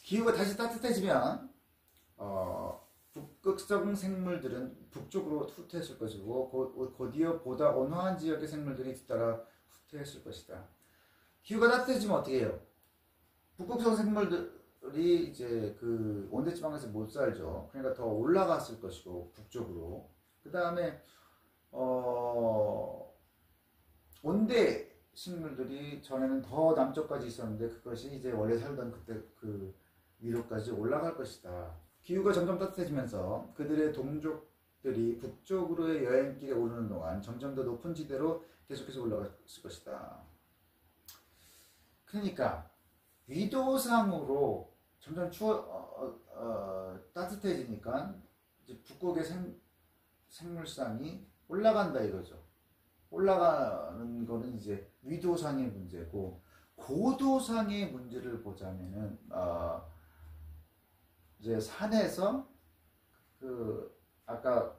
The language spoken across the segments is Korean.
기후가 다시 따뜻해지면 북극성 생물들은 북쪽으로 후퇴했을 것이고 곧이어 보다 온화한 지역의 생물들이 뒤따라 후퇴했을 것이다. 기후가 따뜻해지면 어떻게 해요? 북극성 생물들이 이제 그 온대지방에서 못 살죠. 그러니까 더 올라갔을 것이고 북쪽으로. 그 다음에 온대 식물들이 전에는 더 남쪽까지 있었는데 그것이 이제 원래 살던 그때 그 위로까지 올라갈 것이다. 기후가 점점 따뜻해지면서 그들의 동족들이 북쪽으로의 여행길에 오르는 동안 점점 더 높은 지대로 계속해서 올라갔을 것이다. 그러니까 위도상으로 점점 따뜻해지니까 이제 북극의 생물상이 올라간다 이거죠. 올라가는 거는 이제 위도상의 문제고, 고도상의 문제를 보자면은 이제 산에서 그 아까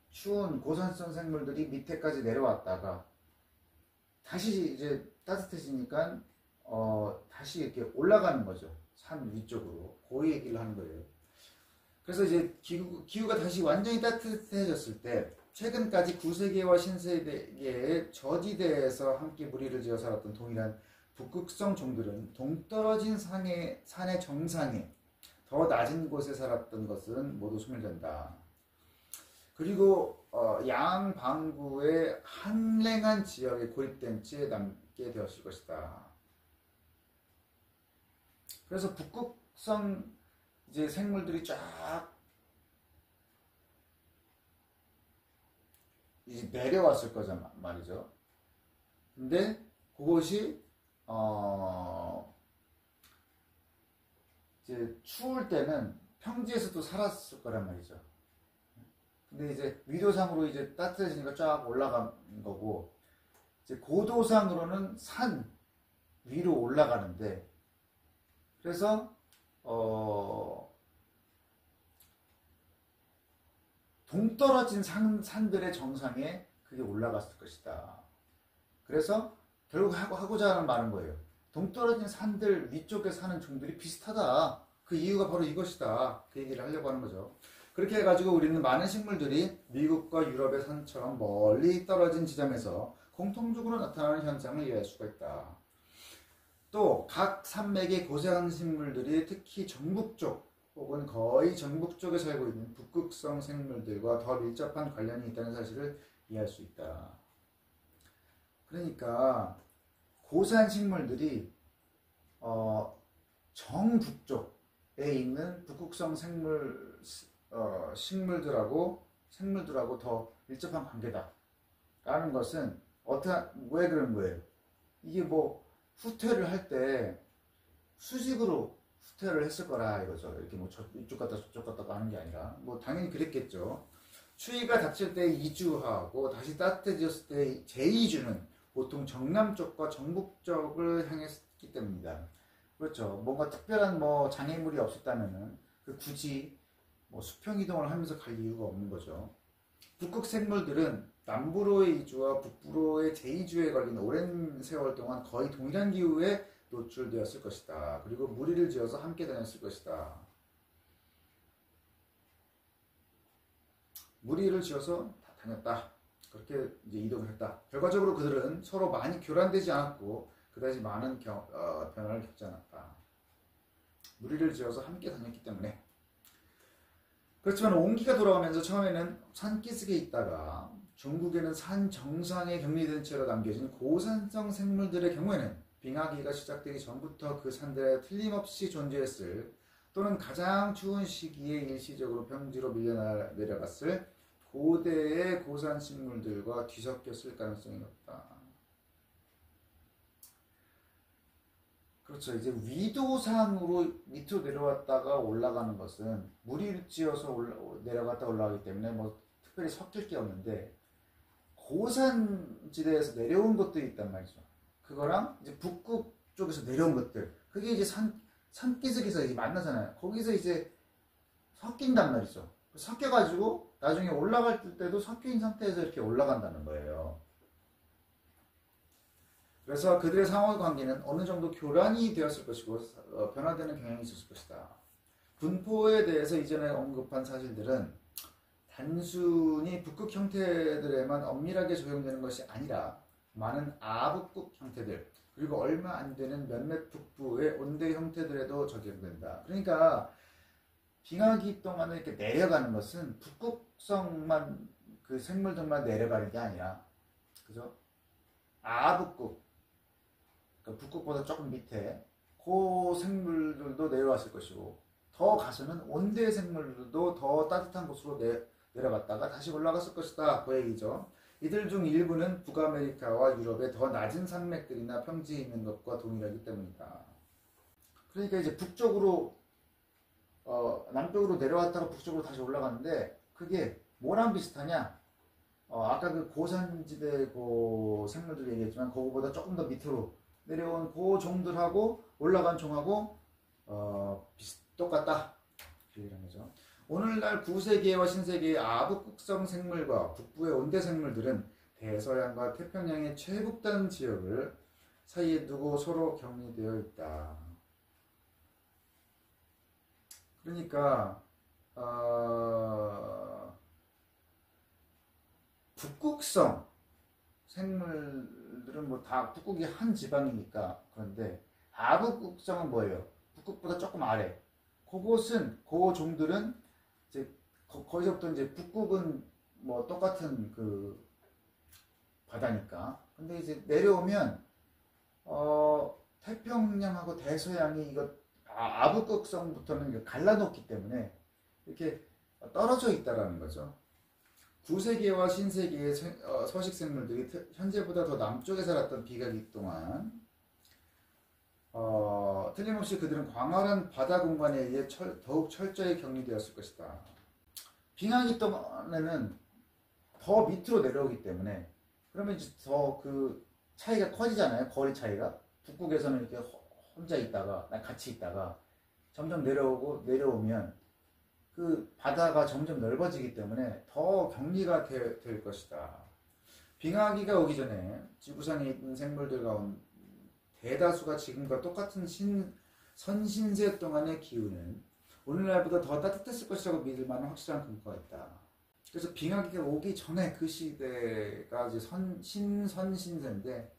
추운 고산성 생물들이 밑에까지 내려왔다가 다시 이제 따뜻해지니까 다시 이렇게 올라가는 거죠. 산 위쪽으로. 그 얘기를 하는 거예요. 그래서 이제 기후가 다시 완전히 따뜻해졌을 때 최근까지 구세계와 신세계의 저지대에서 함께 무리를 지어 살았던 동일한 북극성 종들은 동떨어진 산의 정상에 더 낮은 곳에 살았던 것은 모두 소멸된다. 그리고 양방구의 한랭한 지역에 고립된 채 남게 되었을 것이다. 그래서 북극성 이제 생물들이 쫙 이제 내려왔을 거잖아 말이죠. 근데 그것이 이제 추울 때는 평지에서도 살았을 거란 말이죠. 근데 이제 위도상으로 이제 따뜻해지니까 쫙 올라간 거고, 이제 고도상으로는 산 위로 올라가는데, 그래서 동떨어진 산들의 정상에 그게 올라갔을 것이다. 그래서 결국 하고자 하는 말은 뭐예요? 동떨어진 산들 위쪽에 사는 종들이 비슷하다. 그 이유가 바로 이것이다. 그 얘기를 하려고 하는 거죠. 그렇게 해가지고 우리는 많은 식물들이 미국과 유럽의 산처럼 멀리 떨어진 지점에서 공통적으로 나타나는 현상을 이해할 수가 있다. 또 각 산맥의 고생한 식물들이 특히 정북쪽 혹은 거의 정북쪽에 살고 있는 북극성 생물들과 더 밀접한 관련이 있다는 사실을 이해할 수 있다. 그러니까 고산 식물들이 정북쪽에 있는 북극성 식물들하고 더 밀접한 관계다라는 것은 왜 그런 거예요? 이게 뭐 후퇴를 할 때 수직으로 후퇴를 했을 거라 이거죠. 이렇게 뭐 이쪽 갔다 저쪽 갔다 하는 게 아니라 뭐 당연히 그랬겠죠. 추위가 닥칠 때 이주하고 다시 따뜻해졌을 때 재이주는 보통 정남쪽과 정북쪽을 향했기 때문이다. 그렇죠. 뭔가 특별한 뭐 장애물이 없었다면은 굳이 뭐 수평 이동을 하면서 갈 이유가 없는 거죠. 북극 생물들은 남부로의 이주와 북부로의 재이주에 걸린 오랜 세월 동안 거의 동일한 기후에 노출되었을 것이다. 그리고 무리를 지어서 함께 다녔을 것이다. 무리를 지어서 다 다녔다. 그렇게 이제 이동을 했다. 결과적으로 그들은 서로 많이 교란되지 않았고 그다지 많은 변화를 겪지 않았다. 무리를 지어서 함께 다녔기 때문에. 그렇지만 온기가 돌아오면서 처음에는 산기슭에 있다가 중국에는 산 정상에 격리된 채로 남겨진 고산성 생물들의 경우에는 빙하기가 시작되기 전부터 그 산들에 틀림없이 존재했을, 또는 가장 추운 시기에 일시적으로 평지로 밀려내려갔을 고대의 고산 식물들과 뒤섞였을 가능성이 높다. 그렇죠. 이제 위도상으로 밑으로 내려왔다가 올라가는 것은 무리를 지어서 내려갔다 올라가기 때문에 뭐 특별히 섞일 게 없는데, 고산지대에서 내려온 것들이 있단 말이죠. 그거랑 이제 북극 쪽에서 내려온 것들, 그게 이제 산기슭에서 이제 만나잖아요. 거기서 이제 섞인단 말이죠. 섞여가지고 나중에 올라갈 때도 섞인 상태에서 이렇게 올라간다는 거예요. 그래서 그들의 상호 관계는 어느 정도 교란이 되었을 것이고 변화되는 경향이 있었을 것이다. 분포에 대해서 이전에 언급한 사실들은 단순히 북극 형태들에만 엄밀하게 적용되는 것이 아니라 많은 아북극 형태들 그리고 얼마 안 되는 몇몇 북부의 온대 형태들에도 적용된다. 그러니까 빙하기 동안에 이렇게 내려가는 것은 북극성만 그 생물들만 내려가는 게 아니라 그죠? 아북극 그러니까 북극보다 조금 밑에 그 생물들도 내려왔을 것이고 더 가서는 온대 생물들도 더 따뜻한 곳으로 내려갔다가 다시 올라갔을 것이다. 그 얘기죠. 이들 중 일부는 북아메리카와 유럽의 더 낮은 산맥들이나 평지에 있는 것과 동일하기 때문이다. 그러니까 이제 북쪽으로 남쪽으로 내려왔다가 북쪽으로 다시 올라갔는데 그게 뭐랑 비슷하냐? 아까 그 고산지대 그 생물들 얘기했지만 그거보다 조금 더 밑으로 내려온 그 종들하고 올라간 종하고 똑같다. 이런 거죠. 오늘날 구세계와 신세계의 아북극성 생물과 북부의 온대 생물들은 대서양과 태평양의 최북단 지역을 사이에 두고 서로 격리되어 있다. 그러니까 북극성 생물들은 뭐 다 북극이 한 지방이니까 그런데 아북극성은 뭐예요? 북극보다 조금 아래. 그곳은 그 종들은 이제 거기서부터 이제 북극은 뭐 똑같은 그 바다니까. 근데 이제 내려오면 태평양하고 대서양이 이거 아북극성부터는 갈라놓기 때문에 이렇게 떨어져 있다라는 거죠. 구세계와 신세계의 서식 생물들이 현재보다 더 남쪽에 살았던 비가기 동안 틀림없이 그들은 광활한 바다 공간에 의해 더욱 철저히 격리되었을 것이다. 빙하기 동안에는 더 밑으로 내려오기 때문에 그러면 이제 더 그 차이가 커지잖아요. 거리 차이가. 북극에서는 이렇게 혼자 있다가 같이 있다가 점점 내려오면 그 바다가 점점 넓어지기 때문에 더 격리가 될 것이다. 빙하기가 오기 전에 지구상에 있는 생물들 가운데 대다수가 지금과 똑같은 선신세 동안의 기후는 오늘날보다 더 따뜻했을 것이라고 믿을 만한 확실한 근거가 있다. 그래서 빙하기가 오기 전에 그 시대가 이제 신선신세인데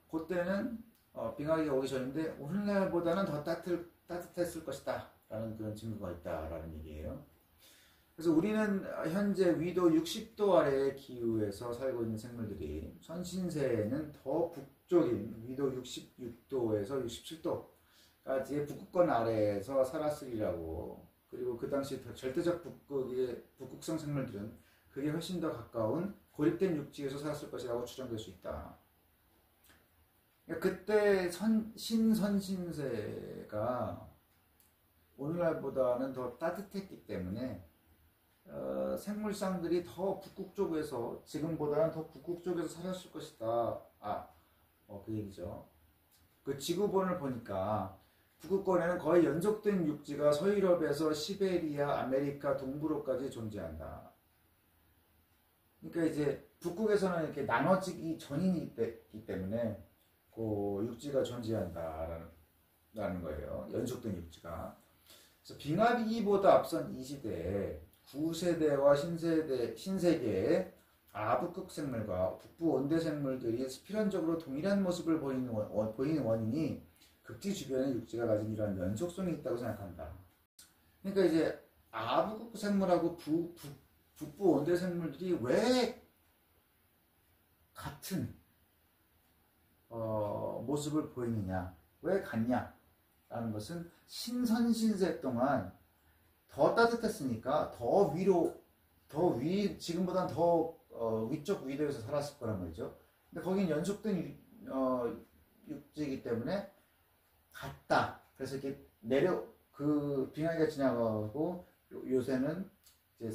그때는 빙하기가 오기 전인데 오늘날보다는 더 따뜻했을 것이다 라는 그런 증거가 있다라는 얘기예요. 그래서 우리는 현재 위도 60도 아래의 기후에서 살고 있는 생물들이 선신세에는 더 북쪽인 위도 66도에서 67도까지의 북극권 아래에서 살았으리라고. 그리고 그 당시 절대적 북극성 생물들은 그게 훨씬 더 가까운 고립된 육지에서 살았을 것이라고 추정될 수 있다. 그러니까 그때 신선신세가 오늘날보다는 더 따뜻했기 때문에 생물상들이 더 북극 쪽에서 지금보다는 더 북극 쪽에서 살았을 것이다. 그 얘기죠. 그 지구본을 보니까 북극권에는 거의 연속된 육지가 서유럽에서 시베리아, 아메리카 동부로까지 존재한다. 그러니까 이제 북극에서는 이렇게 나눠지기 전이기 때문에 그 육지가 존재한다라는 거예요. 연속된 육지가. 그래서 빙하기보다 앞선 이 시대에 구세대와 신세계의 아북극 생물과 북부 온대 생물들이 필연적으로 동일한 모습을 보이는 원인이 극지 주변의 육지가 가진 이러한 연속성이 있다고 생각한다. 그러니까 이제 아북극 생물하고 북부 온대 생물들이 왜 같은 모습을 보이느냐, 왜 같냐 라는 것은 신선신세 동안 더 따뜻했으니까 지금보다는 더 위쪽 위도에서 살았을 거란 말이죠. 근데 거긴 연속된 육지이기 때문에 같다. 그래서 이렇게 빙하기가 지나가고 요새는 이제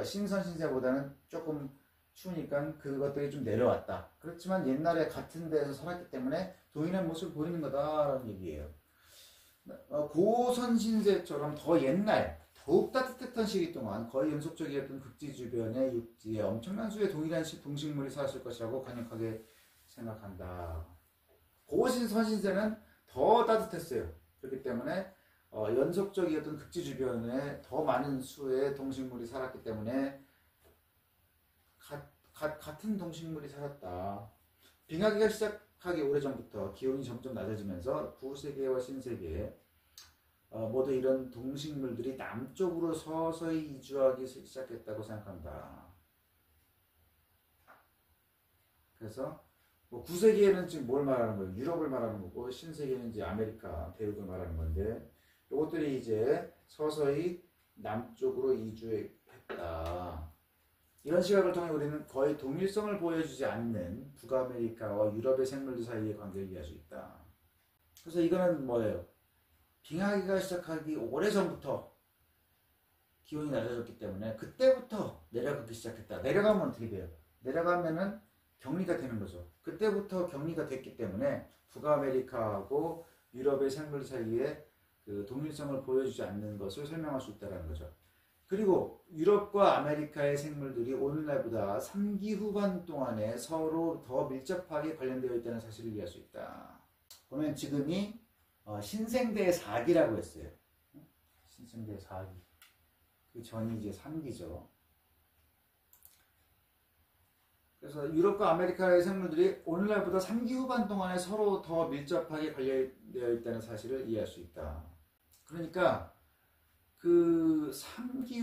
신선신세보다는 조금 추우니까 그것들이 좀 내려왔다. 그렇지만 옛날에 같은 데에서 살았기 때문에 동일한 모습을 보이는 거다라는 얘기예요. 고선신세처럼 더 옛날, 더욱 따뜻했던 시기 동안 거의 연속적이었던 극지 주변의 육지에 엄청난 수의 동일한 동식물이 살았을 것이라고 강력하게 생각한다. 고신 선신세는 더 따뜻했어요. 그렇기 때문에 연속적이었던 극지 주변에 더 많은 수의 동식물이 살았기 때문에 같은 동식물이 살았다. 빙하기가 시작하기 오래전부터 기온이 점점 낮아지면서 구세계와 신세계 모두 이런 동식물들이 남쪽으로 서서히 이주하기 시작했다고 생각한다. 그래서 뭐 구세계에는 지금 뭘 말하는 거예요? 유럽을 말하는 거고, 신세계는 이제 아메리카 대륙을 말하는 건데, 이것들이 이제 서서히 남쪽으로 이주했다. 이런 시각을 통해 우리는 거의 동일성을 보여주지 않는 북아메리카와 유럽의 생물들 사이의 관계를 이해할 수 있다. 그래서 이거는 뭐예요? 빙하기가 시작하기 오래전부터 기온이 낮아졌기 때문에 그때부터 내려가기 시작했다. 내려가면 어떻게 돼요? 내려가면은 격리가 되는 거죠. 그때부터 격리가 됐기 때문에 북아메리카하고 유럽의 생물 사이에 그 동일성을 보여주지 않는 것을 설명할 수 있다는 거죠. 그리고 유럽과 아메리카의 생물들이 오늘날보다 3기 후반 동안에 서로 더 밀접하게 관련되어 있다는 사실을 이해할 수 있다. 그러면 지금이 신생대 4기라고 했어요. 신생대 4기. 그 전이 이제 3기죠. 그래서 유럽과 아메리카의 생물들이 오늘날보다 3기 후반 동안에 서로 더 밀접하게 관련되어 있다는 사실을 이해할 수 있다. 그러니까 그 3기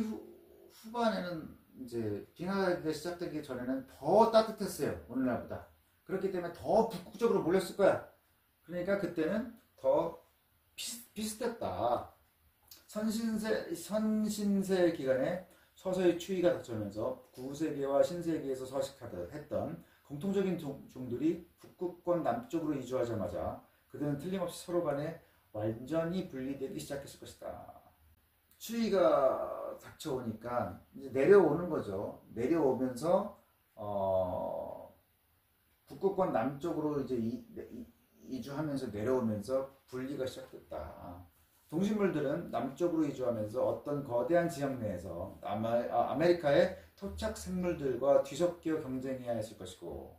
후반에는 이제 빙하기가 시작되기 전에는 더 따뜻했어요. 오늘날보다. 그렇기 때문에 더 북극적으로 몰렸을 거야. 그러니까 그때는 더 비슷했다. 선신세 기간에 서서히 추위가 닥쳐오면서 구세계와 신세계에서 서식했던 공통적인 종들이 북극권 남쪽으로 이주하자마자 그들은 틀림없이 서로 간에 완전히 분리되기 시작했을 것이다. 추위가 닥쳐오니까 이제 내려오는 거죠. 내려오면서 북극권 남쪽으로 이제 이주하면서 내려오면서 분리가 시작됐다. 동식물들은 남쪽으로 이주하면서 어떤 거대한 지역 내에서 아메리카의 토착 생물들과 뒤섞여 경쟁해야 했을 것이고,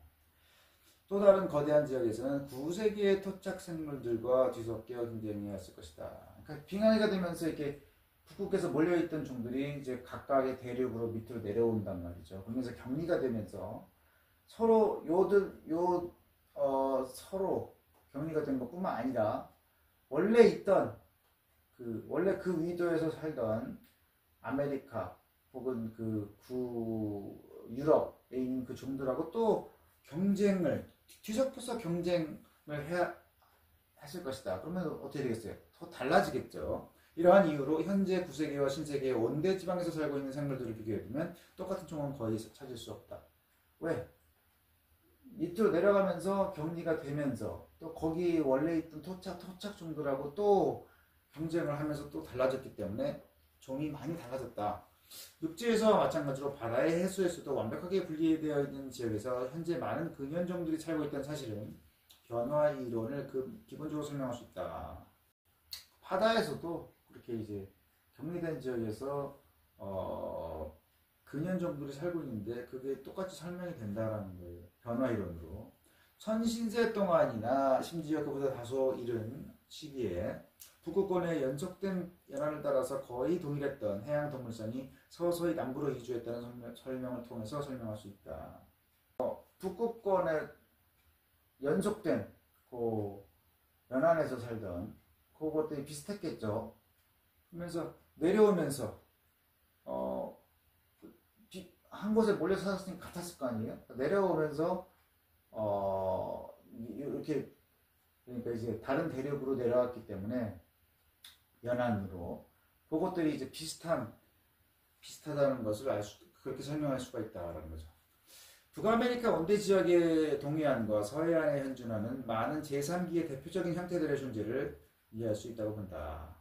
또 다른 거대한 지역에서는 구세계의 토착 생물들과 뒤섞여 경쟁해야 했을 것이다. 그러니까 빙하기가 되면서 이렇게 북극에서 몰려있던 종들이 이제 각각의 대륙으로 밑으로 내려온단 말이죠. 그러면서 격리가 되면서 서로 서로 격리가 된 것뿐만 아니라 원래 그 위도에서 살던 아메리카 혹은 유럽에 있는 그 종들하고 또 뒤섞여서 경쟁을 했을 것이다. 그러면 어떻게 되겠어요? 더 달라지겠죠. 이러한 이유로 현재 구세계와 신세계의 온대 지방에서 살고 있는 생물들을 비교해보면 똑같은 종은 거의 찾을 수 없다. 왜? 밑으로 내려가면서 격리가 되면서 또 거기 원래 있던 토착 종들하고 또 경쟁을 하면서 또 달라졌기 때문에 종이 많이 달라졌다. 육지에서와 마찬가지로 바다의 해수에서도 완벽하게 분리되어 있는 지역에서 현재 많은 근현종들이 살고 있다는 사실은 변화 이론을 기본적으로 설명할 수 있다. 바다에서도 그렇게 이제 격리된 지역에서 근현종들이 살고 있는데 그게 똑같이 설명이 된다라는 거예요. 변화 이론으로. 선신세 동안이나 심지어 그보다 다소 이른 시기에 북극권의 연속된 연안을 따라서 거의 동일했던 해양 동물선이 서서히 남부로 이주했다는 설명을 통해서 설명할 수 있다. 북극권에 연속된 그 연안에서 살던 그것들이 비슷했겠죠. 그러면서 내려오면서 한 곳에 몰려 살았으니까 같았을 거 아니에요? 내려오면서 이렇게 그러니까 이제 다른 대륙으로 내려왔기 때문에 연안으로 그것들이 이제 비슷하다는 것을 그렇게 설명할 수가 있다라는 거죠. 북아메리카 온대 지역의 동해안과 서해안의 현준화는 많은 제3기의 대표적인 형태들의 존재를 이해할 수 있다고 본다.